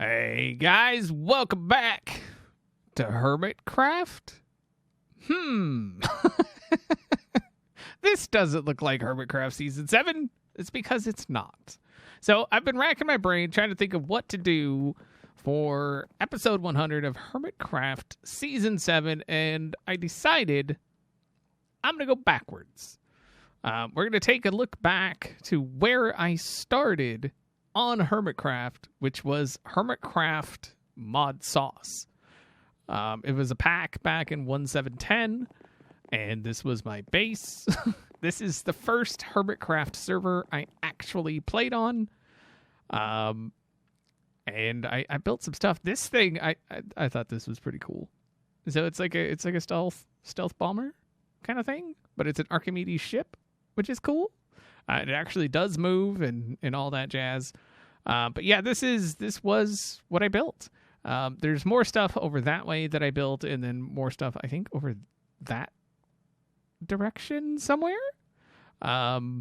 Hey guys, welcome back to Hermitcraft. This doesn't look like Hermitcraft Season 7. It's because it's not. So I've been racking my brain trying to think of what to do for episode 100 of Hermitcraft Season 7, and I decided I'm going to go backwards. We're going to take a look back to where I started on Hermitcraft, which was Hermitcraft ModSauce. It was a pack back in 1.7.10, and this was my base. This is the first Hermitcraft server I actually played on. And I built some stuff. This thing, I thought this was pretty cool. So it's like a stealth bomber kind of thing, but it's an Archimedes ship, which is cool. It actually does move and all that jazz. But yeah, this was what I built. There's more stuff over that way that I built, and then more stuff, I think, over that direction somewhere. But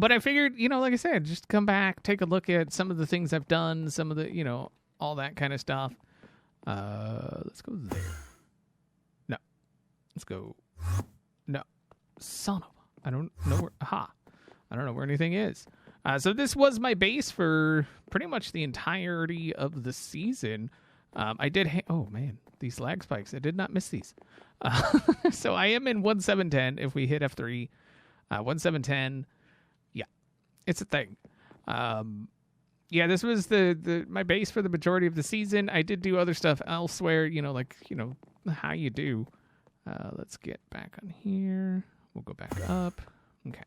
I figured, like I said, just come back, take a look at some of the things I've done, some of the, all that kind of stuff. Let's go there. No. Let's go. No. Son of a... I don't know where... Aha. I don't know where anything is. So this was my base for pretty much the entirety of the season. I did... oh, man. These lag spikes. I did not miss these. So I am in 1.7.10 if we hit F3. 1.7.10. Yeah. It's a thing. Yeah, this was my base for the majority of the season. I did do other stuff elsewhere, how you do. Let's get back on here. We'll go back up. Okay.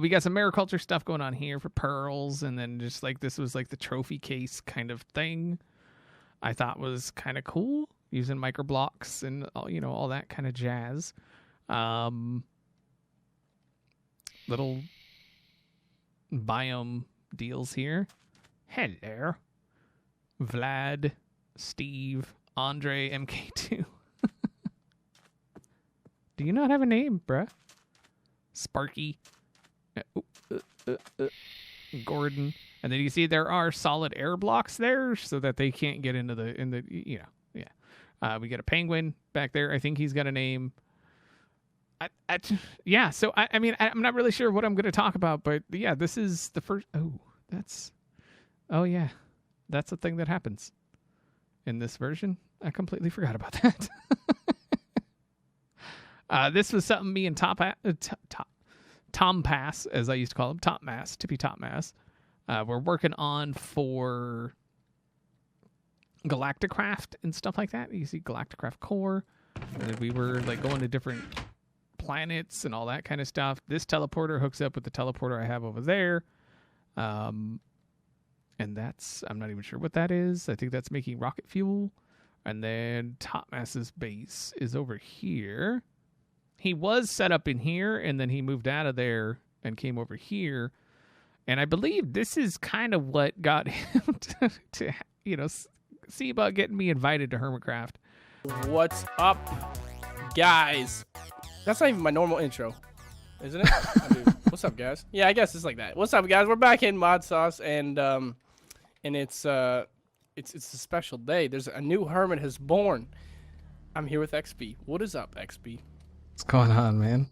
We got some mariculture stuff going on here for pearls, and then just like this was like the trophy case kind of thing. I thought was kind of cool, using micro blocks and all that kind of jazz. Little biome deals here. Hello, Vlad, Steve, Andre, MK2. Do you not have a name, bruh? Sparky. Gordon. And then you see there are solid air blocks there so that they can't get into yeah. We got a penguin back there. I think he's got a name. Yeah, so I mean, I'm not really sure what I'm going to talk about, but yeah, this is the first... Oh, yeah. That's a thing that happens in this version. I completely forgot about that. This was something me and Tom Pass, as I used to call him, Tippy Top Mass, we're working on for Galacticraft and stuff like that. You see Galacticraft Core. And we were like going to different planets and all that kind of stuff. This teleporter hooks up with the teleporter I have over there. And that's, I'm not even sure what that is. I think that's making rocket fuel. And then Top Mass's base is over here. He was set up in here, and then he moved out of there and came over here. And I believe this is kind of what got him to see about getting me invited to Hermitcraft. What's up, guys? That's not even my normal intro, isn't it? What's up, guys? Yeah, I guess it's like that. What's up, guys? We're back in ModSauce, and it's a special day. There's a new hermit has born. I'm here with XB. What is up, XB? What's going on, man?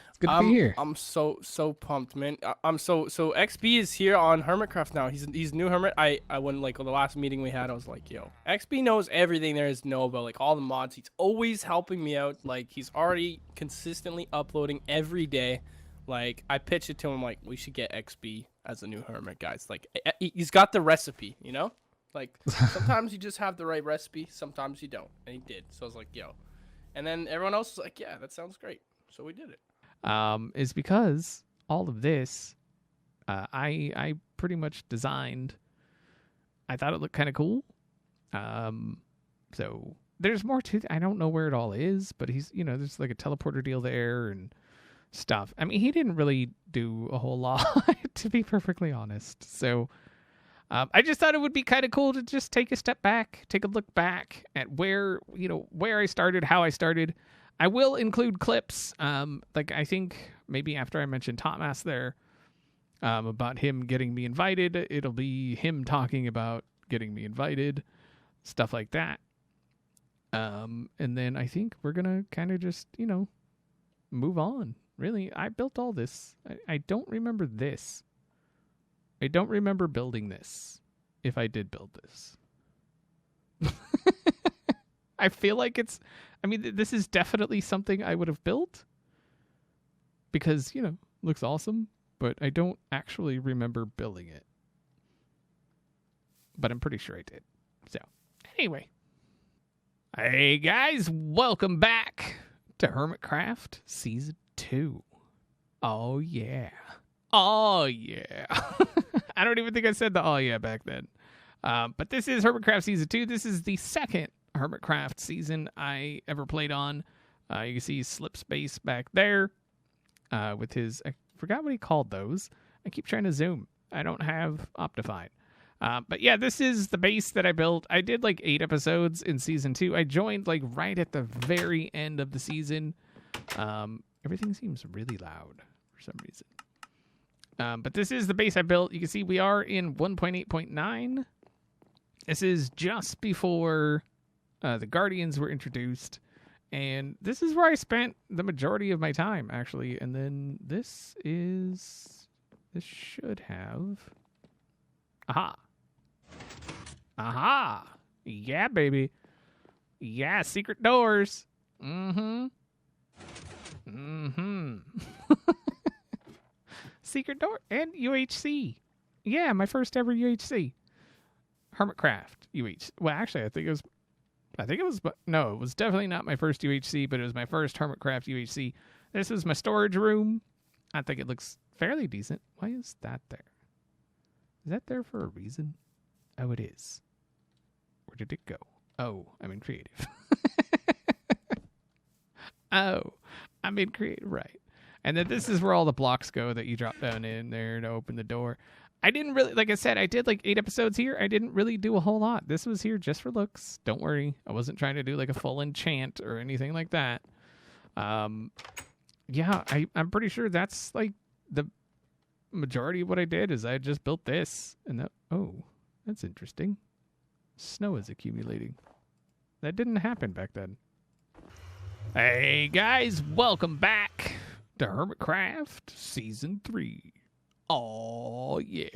It's good to be here. I'm so pumped, man. I'm so XB is here on Hermitcraft now. He's new hermit. I went like the last meeting we had. I was like, yo, XB knows everything there is to know about like all the mods. He's always helping me out. Like he's already consistently uploading every day. Like I pitched it to him like we should get XB as a new hermit, guys. Like he's got the recipe, Like sometimes you just have the right recipe, sometimes you don't, and he did. So I was like, yo. And then everyone else was like, yeah, that sounds great. So we did it. Is because all of this, I pretty much designed. I thought it looked kind of cool. So there's more to I don't know where it all is, but he's, there's like a teleporter deal there and stuff. I mean, he didn't really do a whole lot, to be perfectly honest. So I just thought it would be kind of cool to just take a step back, take a look back at where I started, how I started. I will include clips. Like I think maybe after I mentioned Top Mass there, about him getting me invited. It'll be him talking about getting me invited, stuff like that. And then I think we're going to kind of just, move on. Really, I built all this. I don't remember this. I don't remember building this, if I did build this. I feel like this is definitely something I would have built because, looks awesome, but I don't actually remember building it. But I'm pretty sure I did. So, anyway. Hey guys, welcome back to Hermitcraft Season 2. Oh yeah. Oh yeah. I don't even think I said the oh yeah back then. But this is Hermitcraft Season 2. This is the second Hermitcraft season I ever played on. You can see Slip Space back there with his... I forgot what he called those. I keep trying to zoom. I don't have Optifine. But yeah, this is the base that I built. I did like 8 episodes in Season 2. I joined like right at the very end of the season. Everything seems really loud for some reason. But this is the base I built. You can see we are in 1.8.9. This is just before the Guardians were introduced. And this is where I spent the majority of my time, actually. And then this should have... Aha. Aha. Yeah, baby. Yeah, secret doors. Mm-hmm. Mm-hmm. Secret door and UHC. Yeah, my first ever UHC. Hermitcraft UHC. Well, actually, I think it was, no, it was definitely not my first UHC, but it was my first Hermitcraft UHC. This is my storage room. I think it looks fairly decent. Why is that there? Is that there for a reason? Oh, it is. Where did it go? Oh, I'm in creative. Oh, I'm in creative, right. And then this is where all the blocks go that you drop down in there to open the door. I didn't really, like I said, I did like 8 episodes here. I didn't really do a whole lot. This was here just for looks. Don't worry. I wasn't trying to do like a full enchant or anything like that. Yeah, I'm pretty sure that's like the majority of what I did is I just built this. And that, oh, that's interesting. Snow is accumulating. That didn't happen back then. Hey guys, welcome back to Hermitcraft Season 3. Oh, yeah.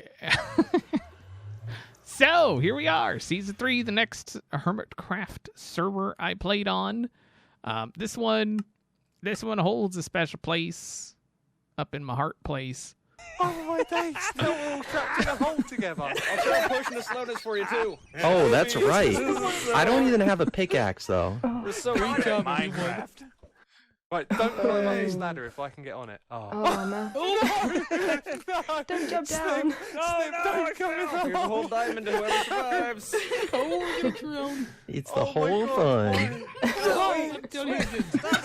So, here we are. Season 3, the next Hermitcraft server I played on. This one holds a special place up in my heart place. Oh my days, they're all trapped in a hole together. I'll try pushing the slowness for you too. Oh, that's right. I don't even have a pickaxe though. We're so Minecraft. Right, don't climb up this ladder if I can get on it. Oh, no. no. Don't jump down. Don't come in the Here's a whole diamond to whoever survives. Oh, get your own. It's the whole fun. Stop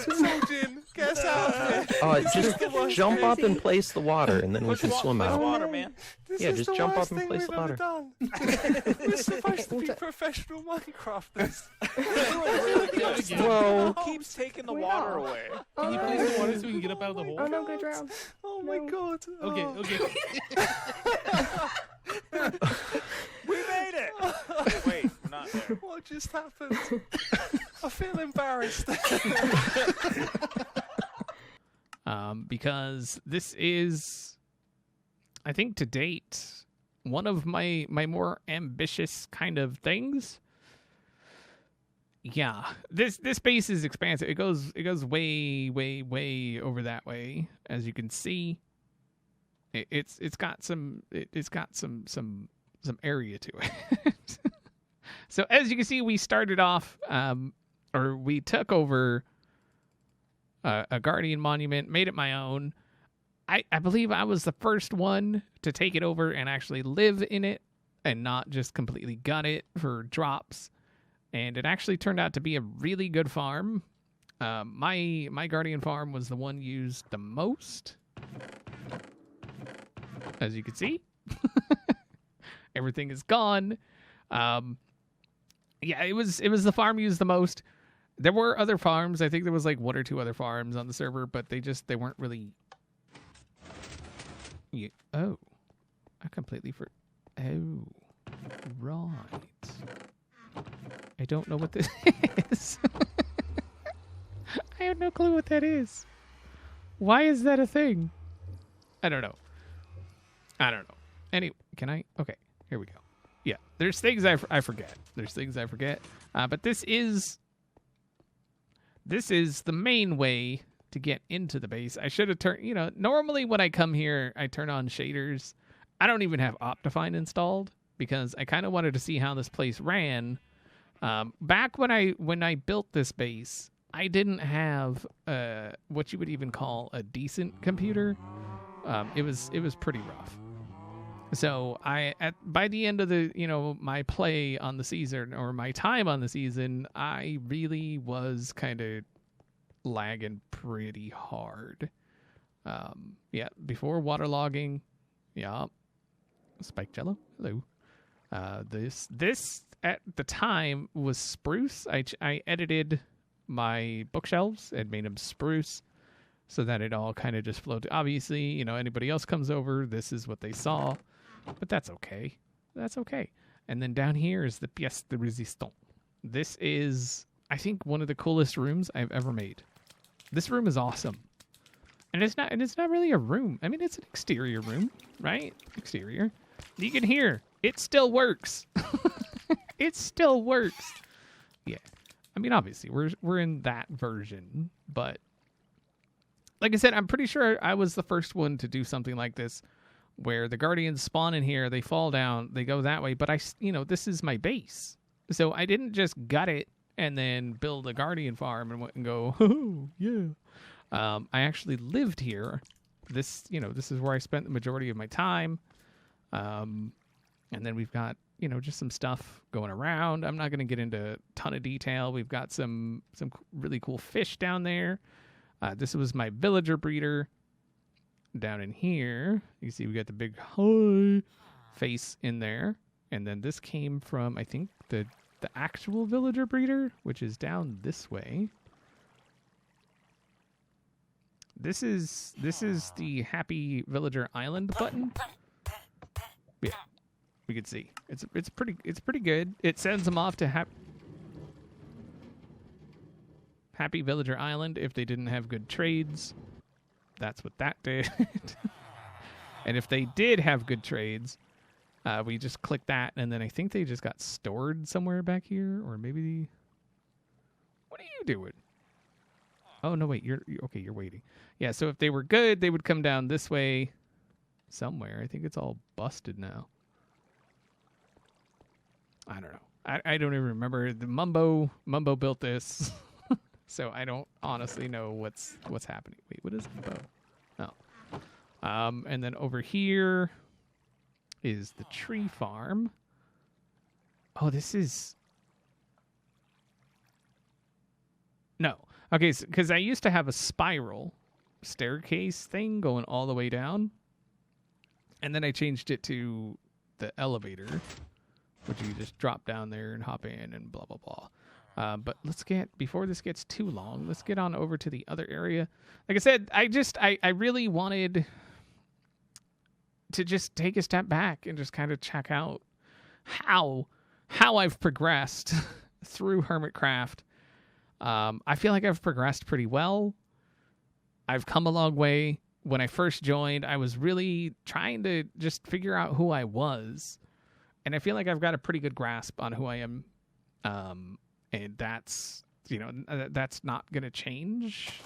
insulting. Get us out of here. Just jump up and place the water, and then we can swim out. Water, man. Yeah, just jump up and place the water. We're supposed to be professional Minecrafters. Whoa. Keeps taking the water away. Can you please the water so we can get up out of the hole? Oh no, go drown. Oh my god. Okay, okay. We made it. Wait, we're not there. What just happened? I feel embarrassed. Because this is, I think to date, one of my more ambitious kind of things. Yeah, this base is expansive. It goes way over that way, as you can see. It's got some area to it. So as you can see, we started off, or we took over a Guardian monument, made it my own. I believe I was the first one to take it over and actually live in it and not just completely gut it for drops. And it actually turned out to be a really good farm. My Guardian farm was the one used the most. As you can see. Everything is gone. Yeah, it was the farm used the most. There were other farms. I think there was like 1 or 2 other farms on the server, but they weren't really... Oh, I completely Oh, right. I don't know what this is. I have no clue what that is. Why is that a thing? I don't know. Anyway, can I? Okay, here we go. Yeah, there's things I forget. There's things I forget. But this is the main way to get into the base. I should have turned, normally when I come here, I turn on shaders. I don't even have Optifine installed because I kind of wanted to see how this place ran. Back when I built this base, I didn't have what you would even call a decent computer. It was pretty rough. So by the end of the my play on the season or my time on the season, I really was kind of lagging pretty hard. Yeah, before waterlogging, yeah. Spike Jello, hello. This at the time was spruce. I edited my bookshelves and made them spruce so that it all kind of just flowed. Obviously, anybody else comes over, this is what they saw. But that's okay. That's okay. And then down here is the pièce de résistance. This is, I think, one of the coolest rooms I've ever made. This room is awesome. And it's not really a room. I mean, it's an exterior room, right? Exterior. You can hear it still works. It still works. Yeah. I mean, obviously, we're in that version, but like I said, I'm pretty sure I was the first one to do something like this where the guardians spawn in here, they fall down, they go that way, but this is my base. So I didn't just gut it and then build a guardian farm and go, oh, yeah. I actually lived here. This is where I spent the majority of my time. And then we've got, just some stuff going around. I'm not going to get into a ton of detail. We've got some really cool fish down there. This was my villager breeder. Down in here, you see we got the big hi face in there. And then this came from, I think, the actual villager breeder, which is down this way. This is the Happy Villager Island button. Yeah, we can see it's pretty good. It sends them off to Happy Villager Island if they didn't have good trades. That's what that did. And if they did have good trades, we just click that, and then I think they just got stored somewhere back here, or maybe. What are you doing? Oh no, wait. You're okay. You're waiting. Yeah. So if they were good, they would come down this way, somewhere. I think it's all busted now. I don't know. I don't even remember. The Mumbo built this. So I don't honestly know what's happening. Wait, what is the bow? Oh. And then over here is the tree farm. Oh, this is... No. Okay, because I used to have a spiral staircase thing going all the way down. And then I changed it to the elevator, which you just drop down there and hop in and blah, blah, blah. But before this gets too long, let's get on over to the other area. Like I said, I really wanted to just take a step back and just kind of check out how I've progressed through Hermitcraft. I feel like I've progressed pretty well. I've come a long way. When I first joined, I was really trying to just figure out who I was. And I feel like I've got a pretty good grasp on who I am. And that's not going to change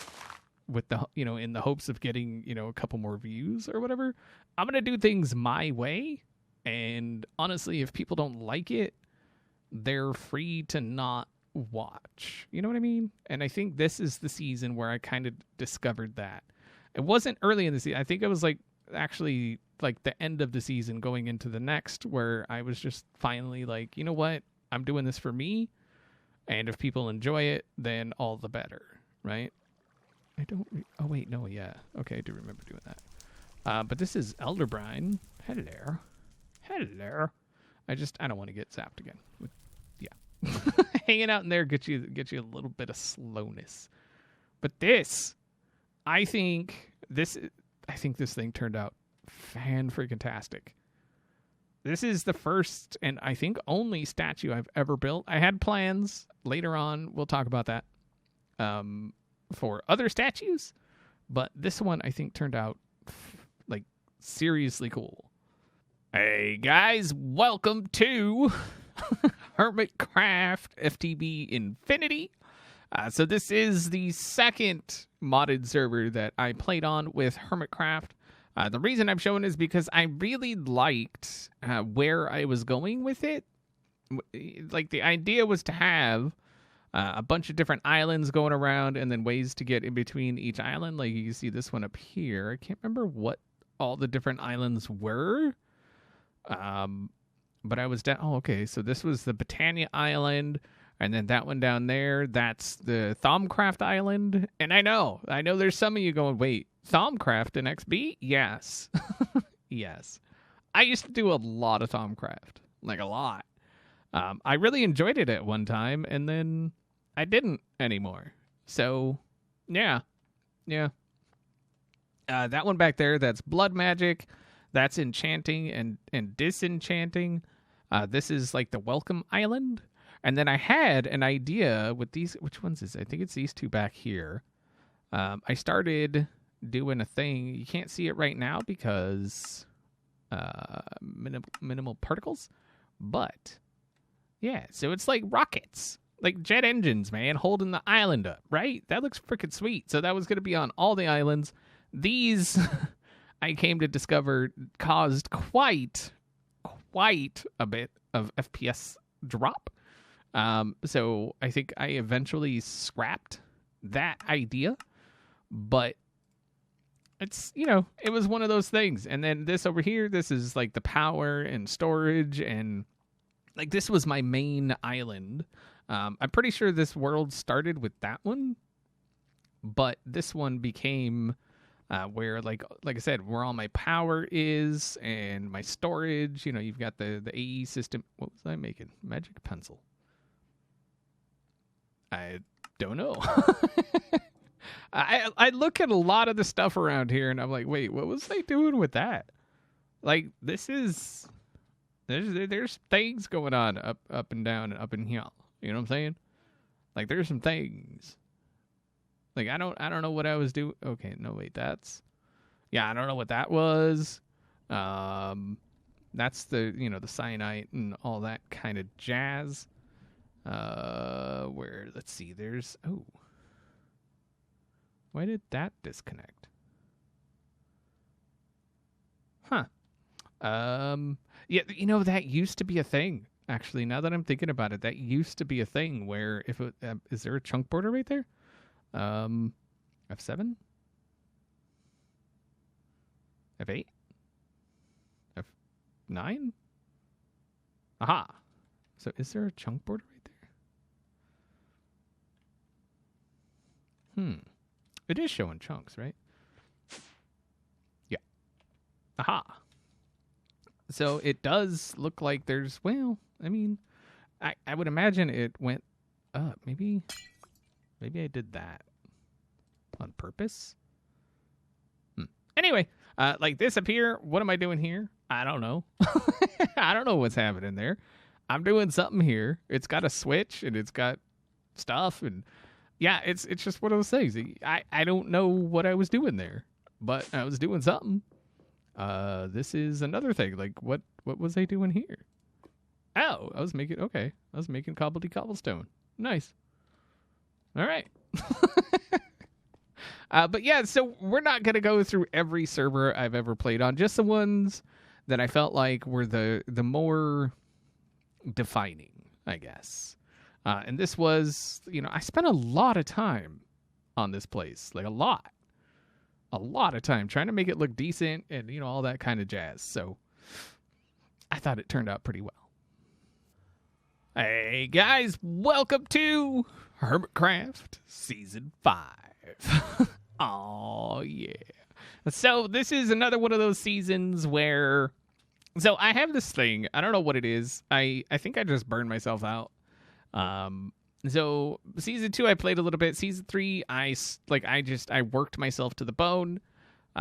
with the, in the hopes of getting, a couple more views or whatever. I'm going to do things my way. And honestly, if people don't like it, they're free to not watch. You know what I mean? And I think this is the season where I kind of discovered that. It wasn't early in the season. I think it was actually the end of the season going into the next, where I was just finally like, you know what? I'm doing this for me. And if people enjoy it, then all the better, right? Oh, wait, no, yeah. Okay, I do remember doing that. But this is Elderbrine. Hello. Hello. I don't want to get zapped again. Yeah. Hanging out in there gets you a little bit of slowness. But I think this thing turned out fan-freaking-tastic. this is the first and I think only statue I've ever built. I had plans later on. We'll talk about that for other statues. But this one, I think, turned out like seriously cool. Hey, guys, welcome to Hermitcraft FTB Infinity. So this is the second modded server that I played on with Hermitcraft. The reason I'm showing is because I really liked where I was going with it. Like, the idea was to have a bunch of different islands going around and then ways to get in between each island. Like, you can see this one up here. I can't remember what all the different islands were. But I was down. Oh, okay. So this was the Britannia Island. And then that one down there, that's the Thaumcraft Island. And I know there's some of you going, wait, Thaumcraft in XB? Yes. Yes. I used to do a lot of Thaumcraft. Like, a lot. I really enjoyed it at one time, and then I didn't anymore. So, yeah. Yeah. That one back there, that's blood magic. That's enchanting and disenchanting. This is like the Welcome Island. And then I had an idea with these. Which ones is it? I think it's these two back here. I started doing a thing. You can't see it right now because minimal particles. But, yeah. So it's like rockets. Like jet engines, man, holding the island up, right? That looks freaking sweet. So that was going to be on all the islands. These, I came to discover, caused quite a bit of FPS drop. So I think I eventually scrapped that idea, but it's, it was one of those things. And then this over here, this is like the power and storage, and like this was my main island. I'm pretty sure this world started with that one, but this one became where, like I said, where all my power is and my storage. You've got the AE system. What was I making? Magic pencil. I don't know. I look at a lot of the stuff around here, and I'm like, wait, what was I doing with that? Like, this is there's things going on up and down and up and here. You know what I'm saying? Like, there's some things. Like, I don't know what I was doing. Okay, no, wait, I don't know what that was. That's the the cyanite and all that kind of jazz. Let's see, why did that disconnect? Huh. Yeah, that used to be a thing, actually. Now that I'm thinking about it, that used to be a thing where if it, is there a chunk border right there? F7? F8? F9? Aha. So is there a chunk border right there? It is showing chunks, right? Yeah. Aha. So it does look like there's, well, I mean, I would imagine it went up. Maybe I did that on purpose. Anyway, like this up here, what am I doing here? I don't know. I don't know what's happening there. I'm doing something here. It's got a switch and it's got stuff, and yeah, it's just one of those things. I don't know what I was doing there, but I was doing something. This is another thing. Like, what was I doing here? Oh, I was making cobblestone. Nice. All right. But yeah, so we're not going to go through every server I've ever played on, just the ones that I felt like were the more defining, I guess. And this was, I spent a lot of time on this place, like a lot of time trying to make it look decent and, all that kind of jazz. So I thought it turned out pretty well. Hey guys, welcome to Hermitcraft Season 5. Oh yeah. So this is another one of those seasons where, so I have this thing, I don't know what it is. I think I just burned myself out. So season 2 I played a little bit. Season 3 I worked myself to the bone.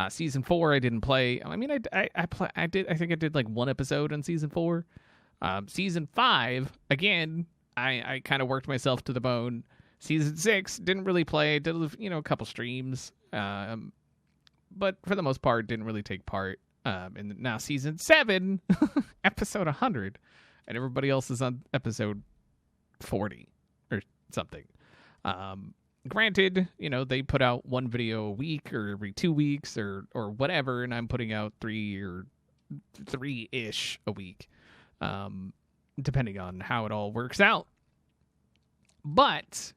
Season 4, I didn't play. I mean, I did. I think I did like one episode on season 4. Season 5, again, I kind of worked myself to the bone. Season 6, didn't really play. Did a couple streams, but for the most part, didn't really take part. And now season 7, episode 100, and everybody else is on episode 40 or something. Granted, they put out one video a week or every 2 weeks or whatever, and I'm putting out 3-ish a week, depending on how it all works out. But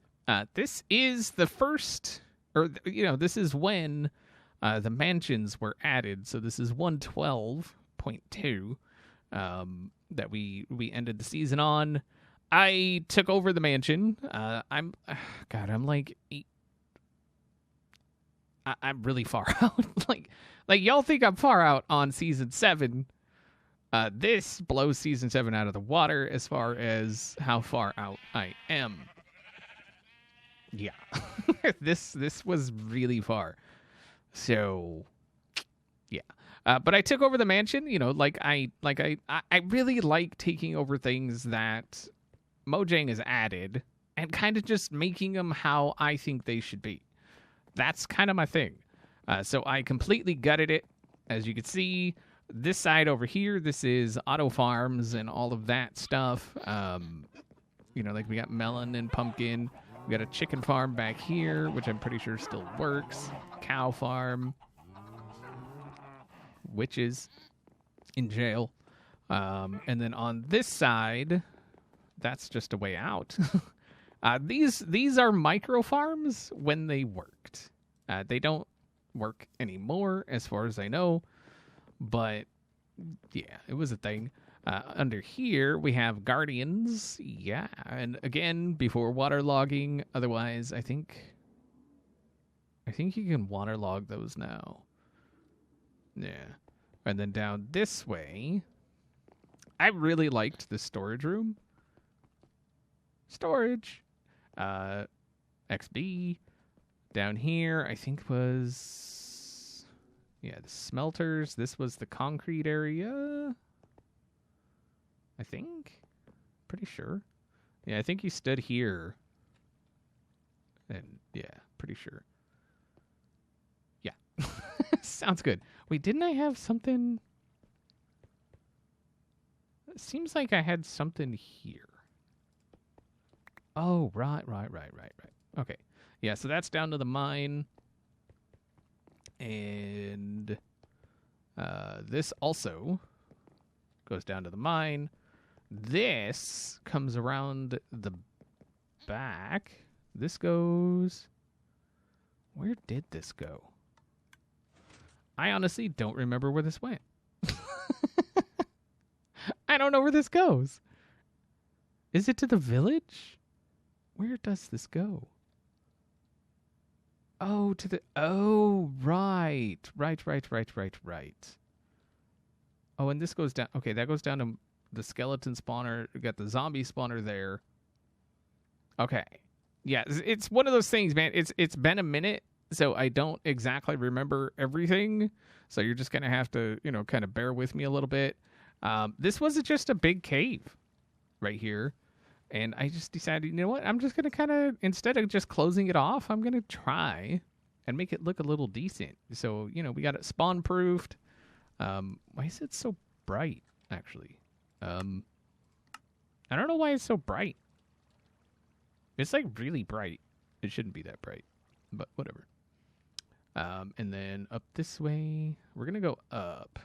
this is the first, this is when the mansions were added. So this is 112.2 that we ended the season on. I took over the mansion. I'm really far out. like y'all think I'm far out on season 7. This blows season 7 out of the water as far as how far out I am. Yeah, this was really far. So, yeah. But I took over the mansion. I really like taking over things that Mojang has added and kind of just making them how I think they should be. That's kind of my thing. So I completely gutted it. As you can see, this side over here, this is auto farms and all of that stuff. We got melon and pumpkin. We got a chicken farm back here, which I'm pretty sure still works. Cow farm. Witches in jail. And then on this side, that's just a way out. These are micro farms when they worked. They don't work anymore, as far as I know. But yeah, it was a thing. Under here, we have guardians. Yeah, and again, before waterlogging. Otherwise, I think you can waterlog those now. Yeah. And then down this way, I really liked the storage room. Storage. XB. Down here, I think was... Yeah, the smelters. This was the concrete area. I think. Pretty sure. Yeah, I think you stood here. And, yeah, pretty sure. Yeah. Sounds good. Wait, didn't I have something? It seems like I had something here. Oh, right. Okay. Yeah, so that's down to the mine. And this also goes down to the mine. This comes around the back. This goes... Where did this go? I honestly don't remember where this went. I don't know where this goes. Is it to the village? Where does this go? Oh, to the... Oh, right. Right. Oh, and this goes down... Okay, that goes down to the skeleton spawner. We got the zombie spawner there. Okay. Yeah, it's one of those things, man. It's been a minute, so I don't exactly remember everything. So you're just going to have to, kind of bear with me a little bit. This was just a big cave right here. And I just decided, you know what? I'm just going to kind of, instead of just closing it off, I'm going to try and make it look a little decent. So, we got it spawn-proofed. Why is it so bright, actually? I don't know why it's so bright. It's, really bright. It shouldn't be that bright, but whatever. And then up this way, we're going to go up.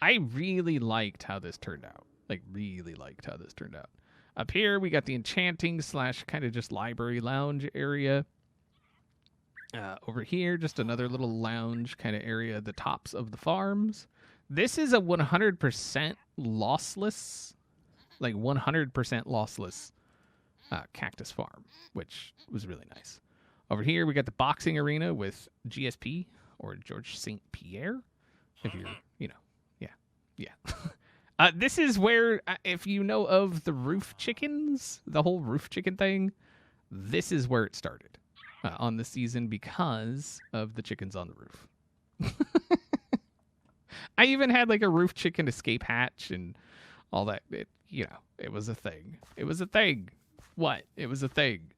I really liked how this turned out. Really liked how this turned out. Up here, we got the enchanting / kind of just library lounge area. Over here, just another little lounge kind of area, the tops of the farms. This is a 100% lossless, 100% lossless cactus farm, which was really nice. Over here, we got the boxing arena with GSP, or George St. Pierre, if you're, yeah. This is where, if you know of the roof chickens, the whole roof chicken thing, this is where it started on the season because of the chickens on the roof. I even had like a roof chicken escape hatch and all that. It was a thing. It was a thing. What? It was a thing.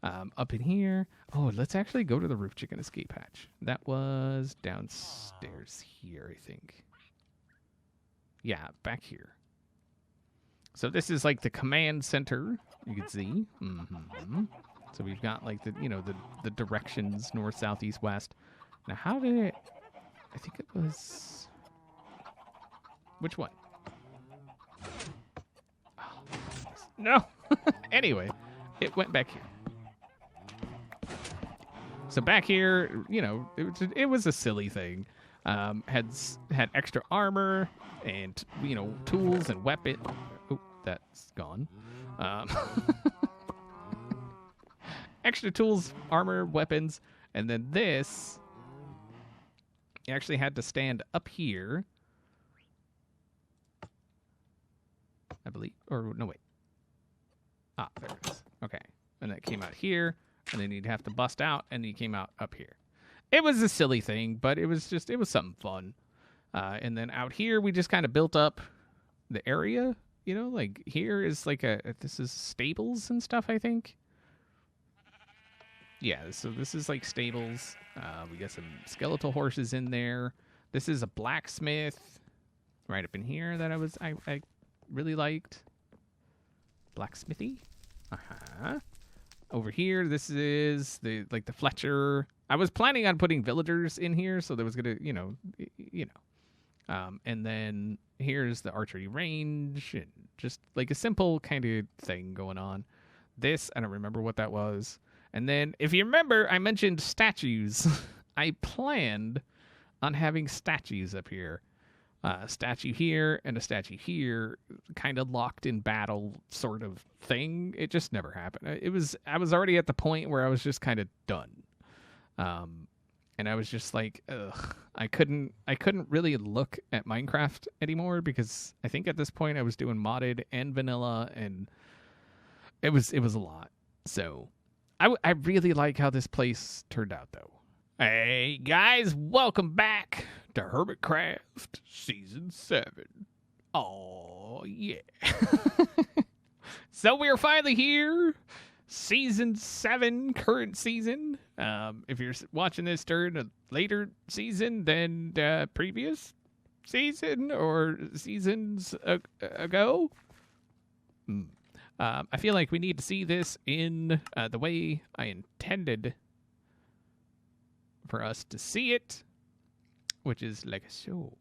Up in here. Oh, let's actually go to the roof chicken escape hatch. That was downstairs here, I think. Yeah, back here. So this is like the command center. You can see. So we've got like the directions north, south, east, west. Now how did it? I think it was. Which one? Oh, no. Anyway, it went back here. So back here, it was a silly thing. Had extra armor and tools and weapon. Oh, that's gone. Extra tools, armor, weapons, and then this. You actually had to stand up here, I believe. Or no, wait. Ah, there it is. Okay, and that came out here. And then you'd have to bust out, and you came out up here. It was a silly thing, but it was something fun. And then out here, we just kind of built up the area. Like here is like this is stables and stuff, I think. Yeah, so this is like stables. We got some skeletal horses in there. This is a blacksmith right up in here that I really liked. Blacksmithy. Over here, this is the Fletcher. I was planning on putting villagers in here, so there was gonna, and then here's the archery range, and just like a simple kind of thing going on. This, I don't remember what that was. And then, if you remember, I mentioned statues. I planned on having statues up here. A statue here and a statue here, kind of locked in battle sort of thing. It just never happened. I was already at the point where I was just kind of done. And I was just like, ugh. I couldn't really look at Minecraft anymore because I think at this point I was doing modded and vanilla, and it was a lot. So I really like how this place turned out, though. Hey guys, welcome back to Hermitcraft Season 7. Oh yeah. So we're finally here. Season 7, current season. If you're watching this during a later season than the previous season or seasons ago, I feel like we need to see this in the way I intended for us to see it, which is like so.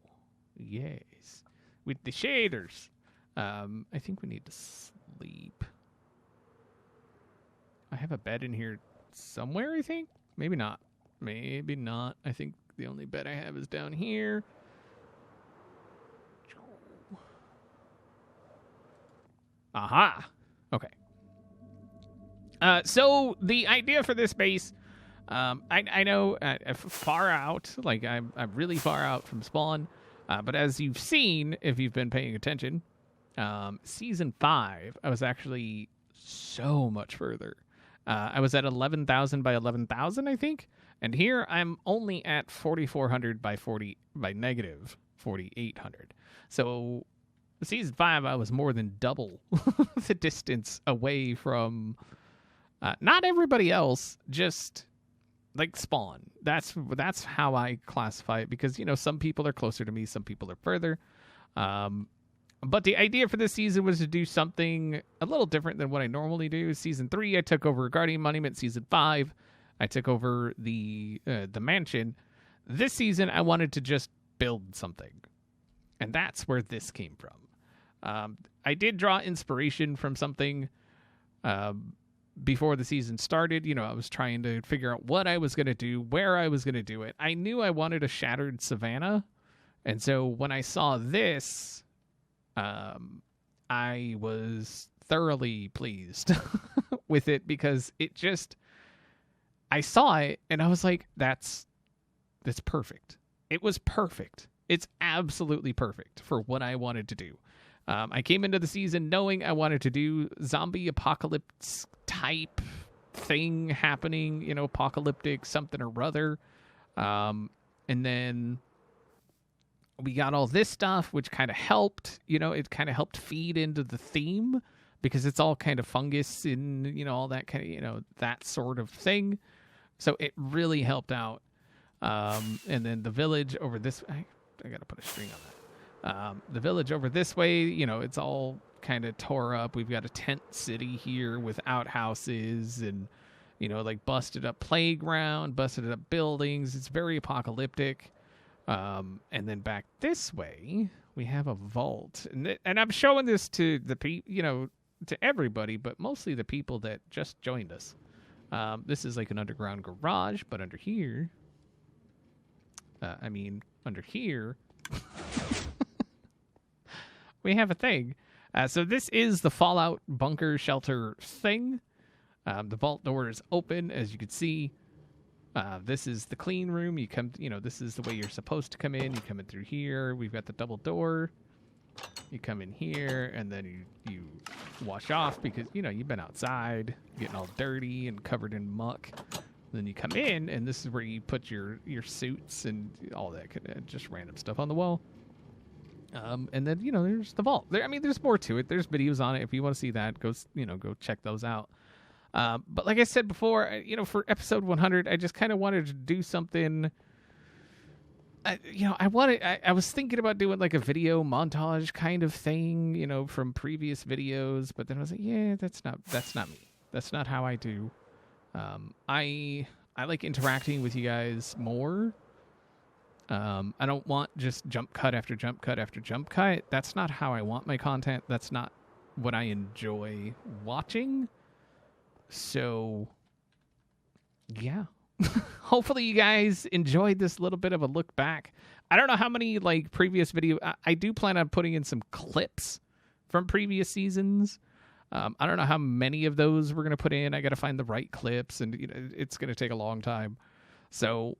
Yes. With the shaders. I think we need to sleep. I have a bed in here somewhere, I think. Maybe not. Maybe not. I think the only bed I have is down here. Aha. Okay. So the idea for this base, I know far out, like I'm really far out from spawn, but as you've seen, if you've been paying attention, season 5, I was actually so much further. I was at 11,000 by 11,000, I think, and here I'm only at 4,400 by negative 4,800. So season 5, I was more than double the distance away from not everybody else, just like spawn. That's how I classify it, because some people are closer to me, some people are further. But the idea for this season was to do something a little different than what I normally do. Season 3, I took over Guardian Monument. Season 5, I took over the mansion. This season, I wanted to just build something, and that's where this came from. I did draw inspiration from something before the season started. I was trying to figure out what I was going to do, where I was going to do it. I knew I wanted a shattered savannah, and so when I saw this, I was thoroughly pleased with it, because it just, I saw it and I was like, that's perfect. It was perfect. It's absolutely perfect for what I wanted to do. I came into the season knowing I wanted to do zombie apocalypse type thing happening, apocalyptic something or other. And then we got all this stuff, which kind of helped, it kind of helped feed into the theme because it's all kind of fungus and, all that kind of, that sort of thing. So it really helped out. And then the village over this, I got to put a string on that. The village over this way, it's all kind of tore up. We've got a tent city here with outhouses and, like busted up playground, busted up buildings. It's very apocalyptic. And then back this way, we have a vault, and I'm showing this to the to everybody, but mostly the people that just joined us. This is like an underground garage, but under here, under here, we have a thing. So this is the Fallout bunker shelter thing. The vault door is open, as you can see. This is the clean room. You come, this is the way you're supposed to come in. You come in through here. We've got the double door. You come in here, and then you wash off because, you've been outside, getting all dirty and covered in muck. Then you come in, and this is where you put your suits and all that, just random stuff on the wall. And then, there's the vault. There's more to it. There's videos on it. If you want to see that, go check those out. But like I said before, for episode 100, I just kind of wanted to do something. I was thinking about doing like a video montage kind of thing, from previous videos. But then I was like, yeah, that's not me. That's not how I do. I like interacting with you guys more. I don't want just jump cut after jump cut after jump cut. That's not how I want my content. That's not what I enjoy watching. So, yeah. Hopefully you guys enjoyed this little bit of a look back. I don't know how many previous video. I do plan on putting in some clips from previous seasons. I don't know how many of those we're going to put in. I got to find the right clips, and it's going to take a long time. So,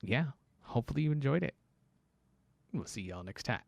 yeah. Hopefully you enjoyed it. We'll see y'all next time.